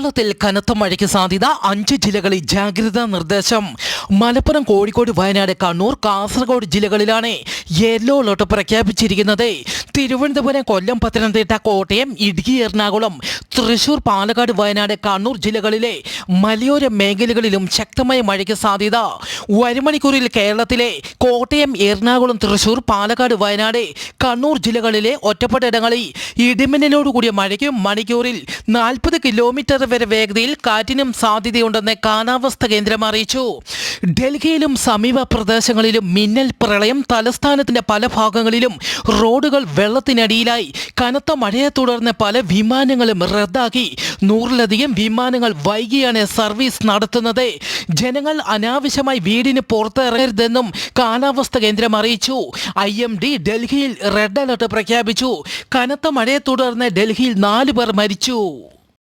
കേരളത്തിൽ കനത്ത മഴയ്ക്ക് സാധ്യത 5 ജില്ലകളിൽ ജാഗ്രതാ നിർദ്ദേശം. മലപ്പുറം, കോഴിക്കോട്, വയനാട്, കണ്ണൂർ, കാസർഗോഡ് ജില്ലകളിലാണ് യെല്ലോ അലർട്ട് പ്രഖ്യാപിച്ചിരിക്കുന്നത്. തിരുവനന്തപുരം, കൊല്ലം, പത്തനംതിട്ട, കോട്ടയം, ഇടുക്കി, എറണാകുളം, തൃശൂർ, പാലക്കാട്, വയനാട്, കണ്ണൂർ ജില്ലകളിലെ മലയോര മേഖലകളിലും ശക്തമായ മഴയ്ക്ക് സാധ്യത. വരും മണിക്കൂറിൽ കേരളത്തിലെ കോട്ടയം, എറണാകുളം, തൃശൂർ, പാലക്കാട്, വയനാട്, കണ്ണൂർ ജില്ലകളിലെ ഒറ്റപ്പെട്ട ഇടങ്ങളിൽ ഇടിമിന്നലോടുകൂടിയ മഴയ്ക്ക് മണിക്കൂറിൽ 40 കിലോമീറ്റർ വരെ വേഗതയിൽ കാറ്റിനും സാധ്യതയുണ്ടെന്ന് കാലാവസ്ഥാ കേന്ദ്രം അറിയിച്ചു. ഡൽഹിയിലും സമീപ പ്രദേശങ്ങളിലും മിന്നൽ പ്രളയം. തലസ്ഥാനത്തിന്റെ പല ഭാഗങ്ങളിലും റോഡുകൾ വെള്ളത്തിനടിയിലായി. കനത്ത മഴയെ തുടർന്ന് പല വിമാനങ്ങളും റദ്ദാക്കി. 100-ലധികം വിമാനങ്ങൾ വൈകിയാണ് സർവീസ് നടത്തുന്നത്. ജനങ്ങൾ അനാവശ്യമായി വീടിന് പുറത്തിറങ്ങരുതെന്നും കാലാവസ്ഥാ കേന്ദ്രം അറിയിച്ചു. IMD ഡൽഹിയിൽ റെഡ് അലർട്ട് പ്രഖ്യാപിച്ചു. കനത്ത മഴയെ തുടർന്ന് ഡൽഹിയിൽ 4 പേർ മരിച്ചു.